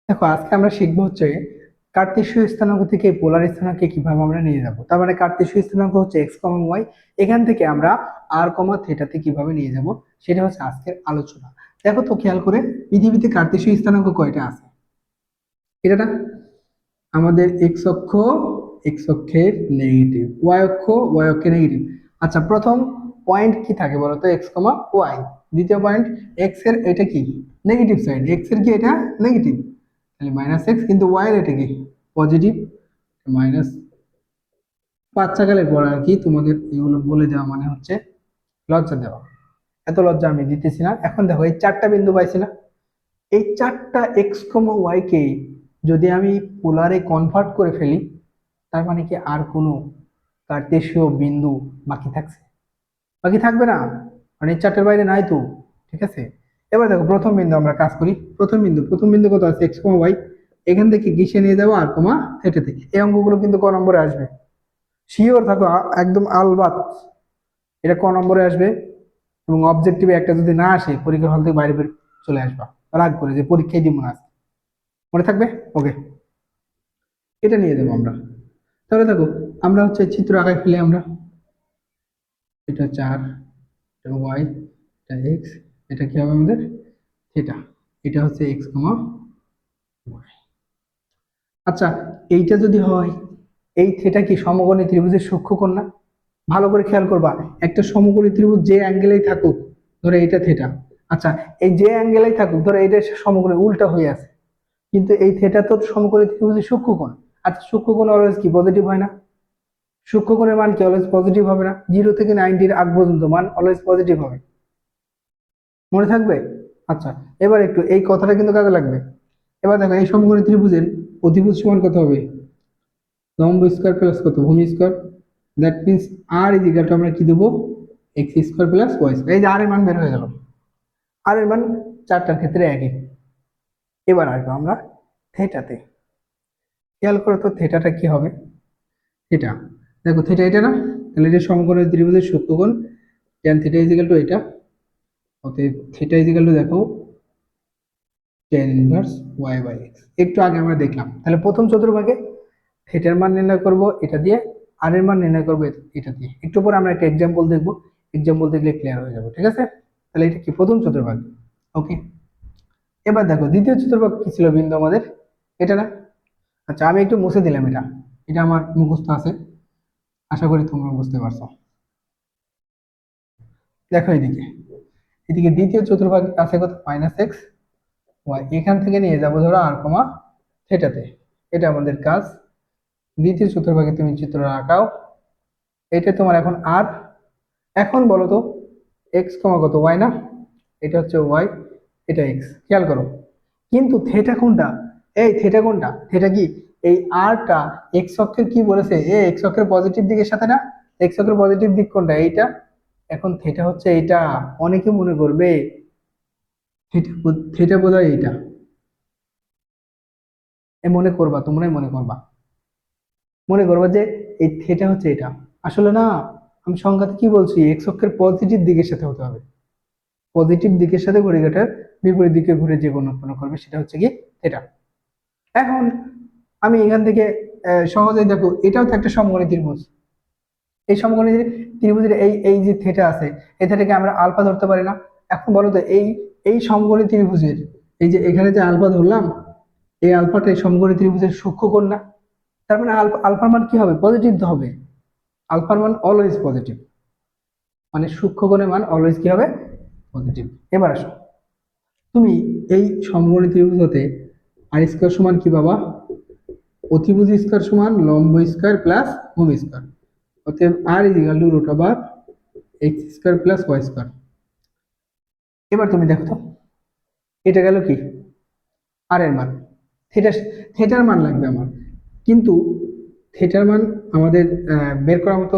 দেখো, আজকে আমরা শিখবো হচ্ছে কার্তেশীয় স্থানাঙ্ক থেকে পোলার স্থানাঙ্কে কিভাবে আমরা নিয়ে যাব। তার মানে কার্তেশীয় স্থানাঙ্ক হচ্ছে এক্স কমা ওয়াই, এখান থেকে আমরা আর কমা থিটাতে কিভাবে নিয়ে যাব সেটা হচ্ছে আজকের আলোচনা। দেখো তো খেয়াল করে, পৃথিবীতে কার্তেশীয় স্থানাঙ্ক কয়টা আছে? এটা না, আমাদের এক্স অক্ষের নেগেটিভ, ওয়াই অক্ষের নেগেটিভ। আচ্ছা, প্রথম পয়েন্ট কি থাকে বলতো? এক্স কমা ওয়াই। দ্বিতীয় পয়েন্ট এক্স এর এটা কি? Negative side. এক্স এর কি এটা? নেগেটিভ, তাহলে মাইনাস এক্স। কিন্তু ওয়াই এর এটা কি? Positive, minus. বাচ্চাকালের পর আর কি তোমাদের এগুলো বলে দেওয়া মানে হচ্ছে লজ্জা দেওয়া। এত লজ্জা আমি দিতেছি না। এখন দেখো, এই চারটা বিন্দু পাইছি না? এই চারটা এক্স কমা ওয়াই কে যদি আমি পোলারে কনভার্ট করে ফেলি, তার মানে কি আর কোনো কার্টেসীয় বিন্দু বাকি থাকছে? বাকি থাকবে না, মানে এই চারটের বাইরে নাই তো। ঠিক আছে, এবার দেখো প্রথম বিন্দু আমরা কাজ করি। প্রথম বিন্দু কত আছে? এক্স কমা ওয়াই। এখান থেকে কিসে নিয়ে যাবো? আর কমা থেটাতে। এই অঙ্কগুলো কিন্তু ক নম্বরে আসবে, শিওর থাকো, একদম আলবাত এটা ক নম্বরে আসবে। এবং অবজেক্টিভে একটা যদি না আসে, পরীক্ষার হল থেকে বাইরে বের চলে আসবা রাগ করে যে পরীক্ষায় দিব না আজকে। মনে থাকবে? ওকে, এটা নিয়ে যাবো আমরা। তাহলে দেখো, আমরা হচ্ছে চিত্র আঁকায় ফেলে আমরা। এটা 4, এটা ওয়াই, এটা এক্স, এটা কি হবে আমাদের? থিটা। এটা হচ্ছে এক্স কমা ওয়াই। আচ্ছা, এইটা যদি হয়, এই থিটা কি সমকোণী ত্রিভুজের সূক্ষ্মকোণ না? ভালো করে খেয়াল করবা, একটা সমকোণী ত্রিভুজ যে অ্যাঙ্গেলেই থাকুক, ধরো এইটা থিটা। আচ্ছা, এই যে অ্যাঙ্গেলেই থাকুক, ধরো এইটা সমকোণী উল্টা হয়ে আছে, কিন্তু এই থিটা তো সমকোণী ত্রিভুজের সূক্ষ্মকোণ। আচ্ছা, সূক্ষ্মকোণ অলওয়েজ কি পজিটিভ হয় না? সূক্ষ্মকোণের মান কি অলওয়েজ পজিটিভ হবে না? 0 থেকে 90 আগ পর্যন্ত মান অলওয়েজ পজিটিভ হবে। মনে থাকবে? আচ্ছা, এবার একটু এই কথাটা কিন্তু কাজে লাগবে। এবার দেখো, এই সমকোণী ত্রিভুজের অধিভুজ সমান কত হবে? লম্ব স্কয়ার প্লাস কত? ভূমি square. That means r is equal to আমরা কি দেবো? X square plus Y square. এই যে আর এর মান বের হয়ে গেল। আর এর মান চারটার ক্ষেত্রে একই। এবার আসবো আমরা থেটাতে। খেয়াল করো তো, থেটাটা কি হবে? থিটা, দেখো থিটা এটা না, তাহলে এটা সমকোণী ত্রিভুজের সূক্ষ্মকোণ। tan theta is equal to এটা। অতএব থিটা ইজ ইকুয়াল টু দেখো tan inverse Y by x. একটু আগে আমরা দেখলাম, তাহলে প্রথম চতুর্ভাগে থিটার মান নির্ণয় করব এটা দিয়ে, আর এর মান নির্ণয় করবো এটা দিয়ে। একটু পরে আমরা একটা এক্সাম্পল দেখবো, এক্সাম্পল দেখলে ক্লিয়ার হয়ে যাবে। ঠিক আছে, তাহলে এটা কি প্রথম চতুর্ভাগ। ওকে, এবার দেখো দ্বিতীয় চতুর্ভাগ কি ছিল বিন্দু আমাদের? এটা না? আচ্ছা, আমি একটু মুছে দিলাম এটা, এটা আমার মুখস্থ আছে, আশা করি তোমরা বুঝতে পারছো। দেখো এদিকে, এদিকে দ্বিতীয় চতুর্ভাগ আছে কত? Minus x y. এখান থেকে নিয়ে যাবো ধরো আর কমা থেটাতে। এটা আমাদের কাজ। দ্বিতীয় চতুর্ভাগে তুমি চিত্র আঁকাও। এটা তোমার এখন আর। এখন বলো তো, এক্স কমা কত? ওয়াই না? এটা হচ্ছে ওয়াই, এটা এক্স। খেয়াল করো, কিন্তু থেটা কোনটা? এই থেটা কোনটা? থেটা কি এই আরটা এক্স অক্ষের কি বলেছে? এ এক্স অক্ষের পজিটিভ দিকের সাথে না? এক্স অক্ষের পজিটিভ দিক কোনটা? এইটা। এখন থেটা হচ্ছে এইটা। অনেকে মনে করবে থেটা, থেটা বোধহয় এইটা। এ মনে করবা, তোমরাই মনে করবা, মনে করবা যে এই থেটা হচ্ছে এটা। আসলে না, আমি সংজ্ঞাতে কি বলছি? এক্স অক্ষের পজিটিভ দিকের সাথে হতে হবে। পজিটিভ দিকের সাথে ঘড়িকাঁটার বিপরীত দিকে ঘুরে যে কোণ উৎপন্ন করবে সেটা হচ্ছে কি থিটা। এখন আমি এখান থেকে সহজেই দেখো, এটাও তো একটা সমকোণী ত্রিভুজ। এই সমকোণী ত্রিভুজের এই এই যে থিটা আছে, এই থিটাকে আমরা আলফা ধরতে পারি না? এখন বলো তো, এই এই সমকোণী ত্রিভুজের এই যে এখানে যে আলফা ধরলাম, এই আলফাটা এই সমকোণী ত্রিভুজের সূক্ষ্মকোণ না? তার মানে আলফার মান কি হবে? পজিটিভ হবে। আলফার মান অলওয়েজ পজিটিভ, মানে সূক্ষ্মকোণের মান অলওয়েজ কি হবে? পজিটিভ। এবার আসো, তুমি এই সমকোণী ত্রিভুজ হতে আর স্কয়ার সমান কি পাবা? অতিভুজ স্কয়ার সমান লম্ব স্কয়ার প্লাস ভূমি স্কয়ার। অতএব R is equal to root over X square plus Y square. এবার তুমি দেখো তো, এটা গেল কি? আর এর মান। থিটা, থিটার মান লাগবে আমার, কিন্তু থিটার মান আমাদের বের করার মতো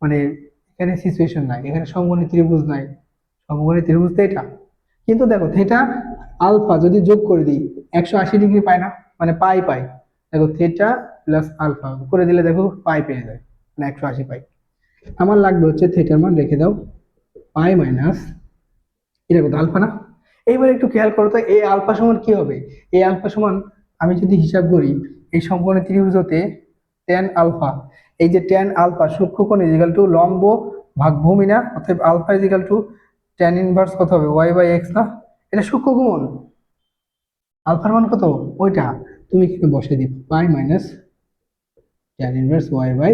মানে এখানে সিচুয়েশন নাই, এখানে সমকোণী ত্রিভুজ নাই। সমকোণী ত্রিভুজ তো এটা। কিন্তু দেখো থিটা আলফা যদি যোগ করে দিই, 180 ডিগ্রি পায় না? মানে পাই পাই। দেখো থিটা প্লাস আলফা করে দিলে দেখো পাই পেয়ে যায়, মানে 180 পাই। আমার লাগবে হচ্ছে থিটার মান রেখে দাও পাই মাইনাস, এটা কত? আলফা না? এইবার একটু খেয়াল করো তো, এই আলফা সমান কি হবে? এই আলফা সমান আমি যদি হিসাব করি এই সমকোণী ত্রিভুজ হতে ট্যান আলফা, এই যে ট্যান আলফা সূক্ষ্মকোণ ইজিক্যাল টু লম্ব ভাগ ভূমি না, অতএব alpha is equal to tan inverse কত হবে ওয়াই বাই এক্স না, এটা সূক্ষ্মকোণ। আলফার মান কত ওইটা, তুমি এখানে বসে দিবে pi minus tan inverse Y by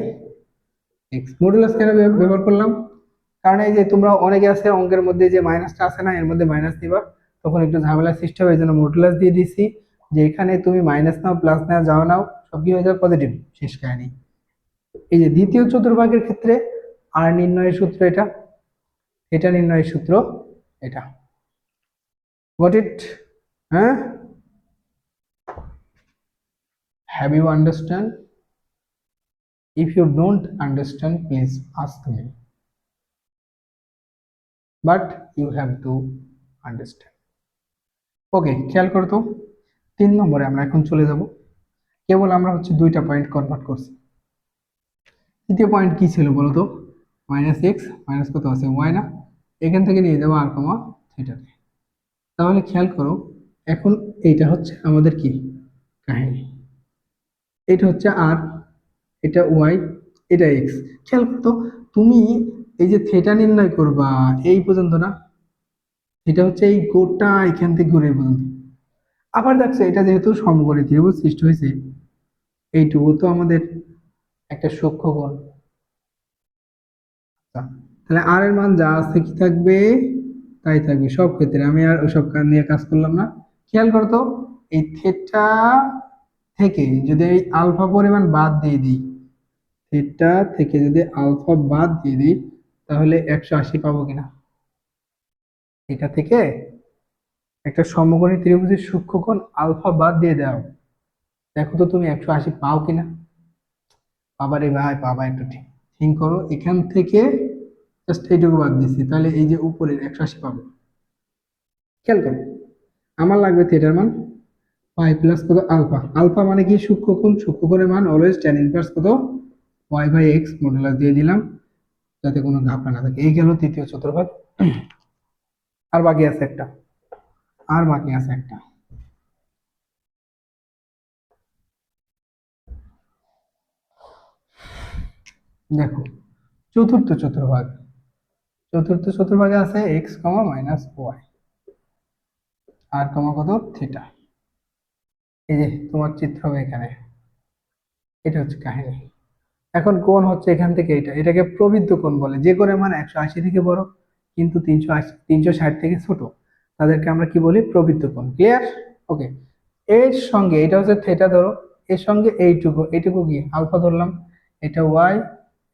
X. Modulus কেন ব্যবহার করলাম, কারণ এই যে তোমরা অনেকে আছে অঙ্কের মধ্যে যে মাইনাসটা আছে না, এর মধ্যে মাইনাস দিবা তখন একটু ঝামেলার সৃষ্টি হবে, এই জন্য মডুলাস দিয়ে দিছি যে এখানে তুমি মাইনাস নাও প্লাস নাও যাও নাও সব কি হয়ে যাবে পজিটিভ, শেষ কাহিনী। এই যে দ্বিতীয় চতুর্ভাগের ক্ষেত্রে আর নির্ণয়ের সূত্র এটা, এটা নির্ণয়ের সূত্র এটা। Got it? হ্যাঁ, have you understand? If you don't understand please ask me, but you have to understand. Okay, খেয়াল করো তো 3 নম্বরে আমরা এখন চলে যাব। কেবল আমরা হচ্ছে দুইটা পয়েন্ট কনভার্ট করছি। তৃতীয় পয়েন্ট কি ছিল বলো তো, মাইনাস এক্স মাইনাস কত আছে ওয়াই না, এখান থেকে নিয়ে যাবো আর কমা থিটাতে। তাহলে খেয়াল করো এখন এইটা হচ্ছে আমাদের কি কাহিনী, এটা হচ্ছে আর, এটা ওয়াই, এটা এক্স। খেয়াল করতো তুমি এই যে থিটা নির্ণয় করবা এই পর্যন্ত না, এটা হচ্ছে এই গোটা এখান থেকে ঘুরে এই পর্যন্ত। আবার দেখছো এটা যেহেতু সমকোণী ত্রিভুজ সৃষ্টি হয়েছে, এইটুকু তো আমাদের একটা সূক্ষ্মকোণ। তাহলে আর এর মান যা আছে কি থাকবে তাই থাকবে সব ক্ষেত্রে, আমি আর ওসব নিয়ে কাজ করলাম না। খেয়াল করতো এই থিটা থেকে যদি এই আলফা পরিমাণ বাদ দিয়ে দিই, থিটা থেকে যদি আলফা বাদ দিয়ে দিই তাহলে 180 পাবো কিনা, এটা থেকে একটা সমকোণী ত্রিভুজের সূক্ষ্মকোণ আলফা বাদ দিয়ে দাও, দেখো তো তুমি 180 পাও কিনা। পাবা রে ভাই পাবা, একটু ঠিক থিঙ্ক করো, এখান থেকে জাস্ট এইটুকু বাদ দিচ্ছি তাহলে এই যে উপরের 180 পাবো। খেয়াল করো আমার লাগবে থিটার মান পাই প্লাস কত আলফা, আলফা মানে কি সূক্ষ্মকোণ, সূক্ষ্মকোণের মান অলওয়েজ ট্যান ইনভার্স কত ওয়াই বাই এক্স, মডুলাস দিয়ে দিলাম যাতে কোনো ঘাপলা না থাকে। এই গেল তৃতীয় চতুর্ভাগ। আর বাকি আছে একটা, আর বাকি আছে একটা। দেখো চতুর্থ চতুর্ভাগ, চতুর্থ চতুর্ভাগে আছে এক্স কমা মাইনাস ওয়াই আর কমা কত থিটা। এই যে তোমার চিত্র হবে এখানে, এটা হচ্ছে কাহিনী। এখন কোণ হচ্ছে এখান থেকে এটা, এটাকে প্রবৃদ্ধ কোণ বলে, যে কোণের মান 180 থেকে বড় কিন্তু 360 থেকে ছোট, তাদেরকে আমরা কি বলি প্রবৃদ্ধ কোণ। ক্লিয়ার? ওকে, এর সঙ্গে এটা হচ্ছে থিটা ধরো, এর সঙ্গে এইটুকু এইটুকু কি আলফা ধরলাম, এটা ওয়াই,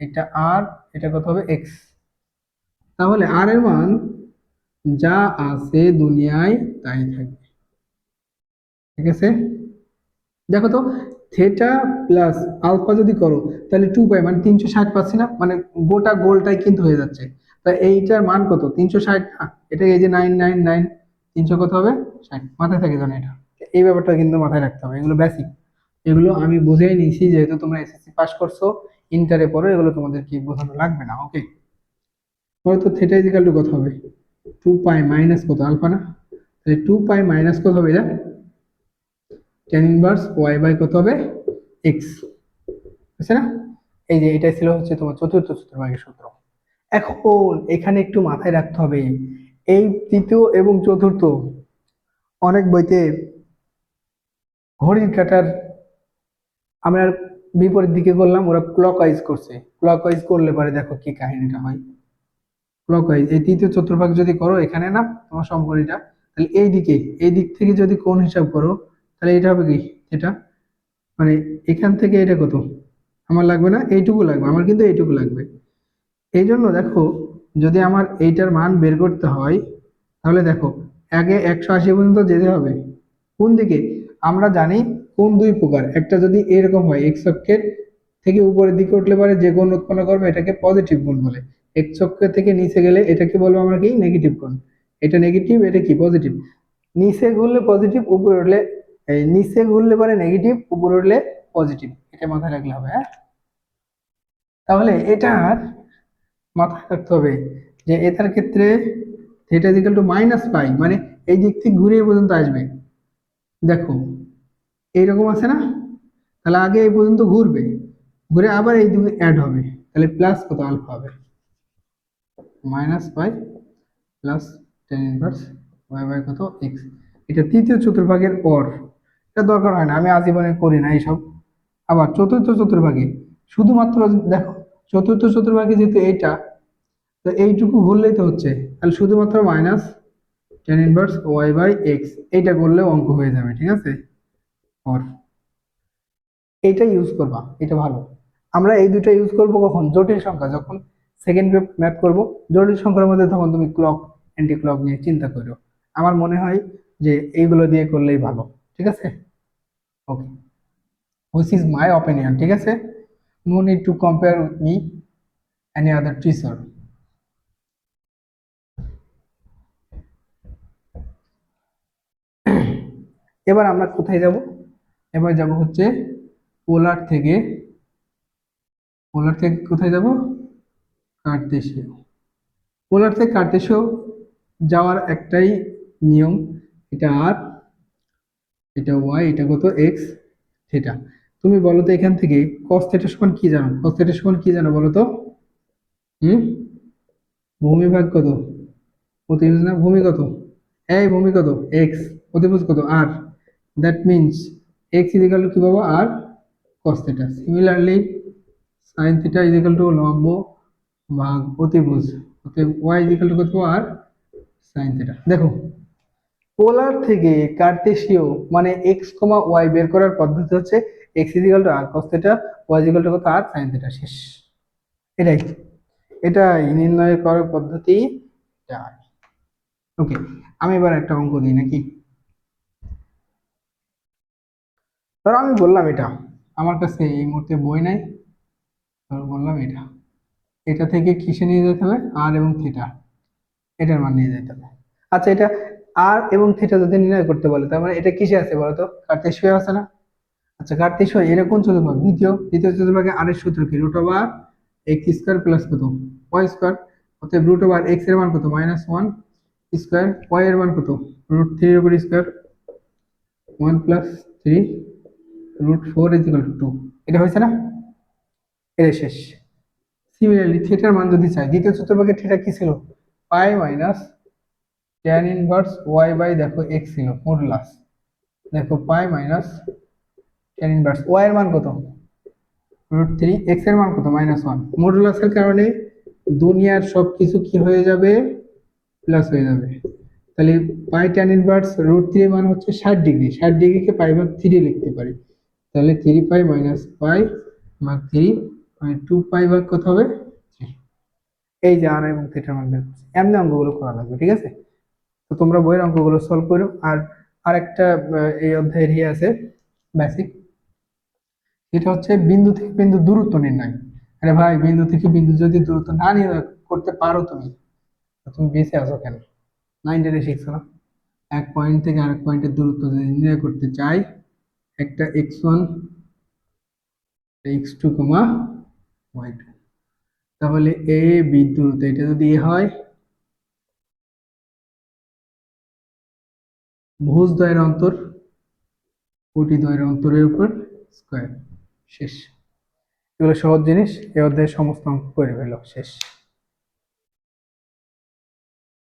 এটা আর, এটা কত হবে এক্স। তাহলে আর এর মান যা আছে দুনিয়ায় তাই থাকবে, ঠিক আছে? দেখো তো থিটা প্লাস আলফা যদি করো তাহলে 2 পাই মানে 360 পাচ্ছি না, মানে গোটা গোলটাই কিন্তু হয়ে যাচ্ছে। তা এইটার মান কত 360, এটা এই যে 999, 300 কত হবে 60, মাথায় থাকে জানো এটা, এই ব্যাপারটা কিন্তু মাথায় রাখতে হবে, এগুলো বেসিক, এগুলো আমি বুঝেই নিয়েছি যেহেতু তোমরা এসএসসি পাস করছো, ইন্টারে পড়ো, এগুলো তোমাদের কি বোঝানো লাগবে না। ওকে, পরে তো থিটা ইজিক্যাল টু কত হবে 2 পাই মাইনাস কত আলফা না, তাহলে 2 পাই মাইনাস কত হবে এটা ট্যান ইনভার্স ওয়াই বাই কত হবে এক্স, বুঝছে না? এই যে এটাই ছিল হচ্ছে তোমার চতুর্থ চতুর্ভাগের সূত্র। এখন এখানে একটু মাথায় রাখতে হবে এই তৃতীয় এবং চতুর্থ অনেক বইতে ঘড়ির কাঁটার আমরা বিপরীত দিকে করলাম, ওরা ক্লকওয়াইজ করছে, ক্লকওয়াইজ করলে পরে দেখো কি কাহিনীটা হয়। ক্লকওয়াইজ এই তৃতীয় চতুর্ভাগ যদি করো এখানে না তোমার সমকোণীটা, তাহলে এই দিকে এই দিক থেকে যদি কোণ হিসাব করো তাহলে এটা হবে কি এটা, মানে এখান থেকে এটা কত আমার লাগবে না, এইটুকু লাগবে আমার, কিন্তু এইটুকু লাগবে। এই জন্য দেখো যদি আমার এইটার মান বের করতে হয় তাহলে দেখো আগে 180 পর্যন্ত যেতে হবে। কোন দিকে? আমরা জানি কোন দুই প্রকার, একটা যদি এরকম হয় এক্স অক্ষের থেকে উপরের দিকে উঠলে পারে যে কোণ উৎপন্ন করবে এটাকে পজিটিভ কোণ বলে, এক্স অক্ষ থেকে নিচে গেলে এটাকে বলবো আমরা কি নেগেটিভ কোণ, এটা নেগেটিভ এটা কি পজিটিভ। নিচে ঘুরলে পজিটিভ, উপরে উঠলে এই নিচে ঘুরলে পারে নেগেটিভ, উপরে উঠলে পজিটিভ, এটা মাথায় রাখলে হবে। হ্যাঁ, তাহলে এটার মাথায় রাখতে হবে যে এটার ক্ষেত্রে থিটা ইকুয়াল টু মাইনাস পাই, মানে এই দিক থেকে ঘুরে এই পর্যন্ত আসবে। দেখো এইরকম আছে না? তাহলে আগে এই পর্যন্ত ঘুরবে, ঘুরে আবার এই দিকে অ্যাড হবে, তাহলে প্লাস কত আলফা হবে, minus pi plus tan inverse Y by কত এক্স। এটা তৃতীয় চতুর্ভাগের পর, এটা দরকার হয় না, আমি আজীবনে করি না এইসব। আবার চতুর্থ চতুর্ভাগে শুধুমাত্র দেখো, চতুর্থ চতুর্ভাগে যেহেতু এইটা, তো এইটুকু ঘুরলেই তো হচ্ছে, তাহলে শুধুমাত্র minus tan inverse Y by x এইটা করলেও অঙ্ক হয়ে যাবে, ঠিক আছে। আর এইটা ইউজ করবা, এটা ভালো। আমরা এই দুটো ইউজ করব কখন, জটিল সংখ্যা যখন সেকেন্ড ওয়েভ ম্যাথ করব, জটিল সংখ্যার মধ্যে তখন তুমি ক্লক অ্যান্টি ক্লক নিয়ে চিন্তা করো। আমার মনে হয় যে এইগুলো দিয়ে করলেই ভালো, ঠিক আছে। Okay, which is my opinion, ঠিক আছে। No need to compare with me any other teacher. এবার আমরা কোথায় যাব, এবার যাব হচ্ছে পোলার থেকে, পোলার থেকে কোথায় যাব, কার্তেশীয়। পোলার থেকে কার্তেশীয় যাওয়ার একটাই নিয়ম, এটা আর, এটা ওয়াই, এটা কত এক্স থিটা। তুমি বলো তো এখান থেকে কস থিটা সমান কি জানো, কস থিটা সমান কি জানো বলো তো? হুম, ভূমি ভাগ কত, অতিভুজ না ভূমি কত, এই ভূমি কত এক্স, অতিভুজ কত R, that means X is equal to কি পাবো R cos theta. Similarly sine theta is equal to লম্ব ভাগ অতিভুজ, অতএব ওয়াই ইজিক্যাল টু কত আর সাইন থিটা। দেখো, পোলার থেকে কার্তেশীয় মানে এক্স কমা ওয়াই বের করার পদ্ধতি হচ্ছে x is equal to r cos theta, y is equal to কত আর সাইন থিটা, শেষ। এটাই, এটাই নির্ণয় করার পদ্ধতি, এটাই। ওকে, আমি এবার একটা অঙ্ক দিই নাকি। ধরো আমি বললাম এটা, আমার কাছে এই মুহূর্তে বই নাই, ধরো বললাম এটা, এটা থেকে কিসে নিয়ে যেতে হবে, আর এবং থিটা, এটার মান নিয়ে যেতে হবে। আচ্ছা, এটা আর এবং থিটা যদি নির্ণয় করতে বলে, তার মানে এটা কিসে আছে বলতো, কার্তেশীয় আছে না। আচ্ছা, কার্তেশীয় এর কোন চতুর্ভাগ, দ্বিতীয়, দ্বিতীয় চতুর্ভাগে আর এর সূত্র কি, root over x square plus কত ওয়াই স্কোয়ার, অতএব রুট ওভার এক্স এর মান কত মাইনাস ওয়ান স্কোয়ার, ওয়াই এর মান কত রুট থ্রি এর উপর square, one plus three root four is equal to two. এটা হয়েছে না, এটা শেষ। সিমিলারলি থিটার মান যদি চাই, দ্বিতীয় চতুর্ভাগে থিটা কি ছিল, pi minus tan inverse Y by দেখো এক্স ছিল মডুলাস, দেখো pi minus tan inverse y এর মান কত রুট থ্রি, এক্স এর মান কত মাইনাস ওয়ান, মডুলাসের কারণে দুনিয়ার সবকিছু কি হয়ে যাবে, প্লাস হয়ে যাবে। তাহলে পাই ট্যান ইনভার্স রুট থ্রি মান হচ্ছে 60 ডিগ্রি, 60 ডিগ্রিকে পাই ভাগ থ্রি লিখতে পারি, তাহলে থ্রি পাই মাইনাস পাই ভাগ থ্রি, মানে টু পাই ভাগ কত হবে 3। এই যে আর এবং থিটার মান বের করছি, এমনি অঙ্কগুলো করা লাগবে, ঠিক আছে। তো তোমরা বইয়ের অঙ্কগুলো সলভ করো। আর আরেকটা এই অধ্যায়ের আছে বেসিক, এটা হচ্ছে বিন্দু থেকে বিন্দু দূরত্ব নির্ণয়। আরে ভাই, বিন্দু থেকে বিন্দু যদি দূরত্ব না নির্ণয় করতে পারো তুমি, তো তুমি বেঁচে আছো কেন? 9 টেনে শিখছো না, এক পয়েন্ট থেকে আরেক পয়েন্টের দূরত্ব যদি নির্ণয় করতে চাই, একটা x1 x2 কমা y2, তাহলে এ বি দূরত্ব, এটা যদি এ হয়, ভুজ দ্বয়ের অন্তর কোটি দ্বয়ের অন্তরের উপর স্কয়ার, শেষ। এগুলো সহজ জিনিস, এই অধ্যায়ে সমস্ত অঙ্ক করে ফেলো, শেষ।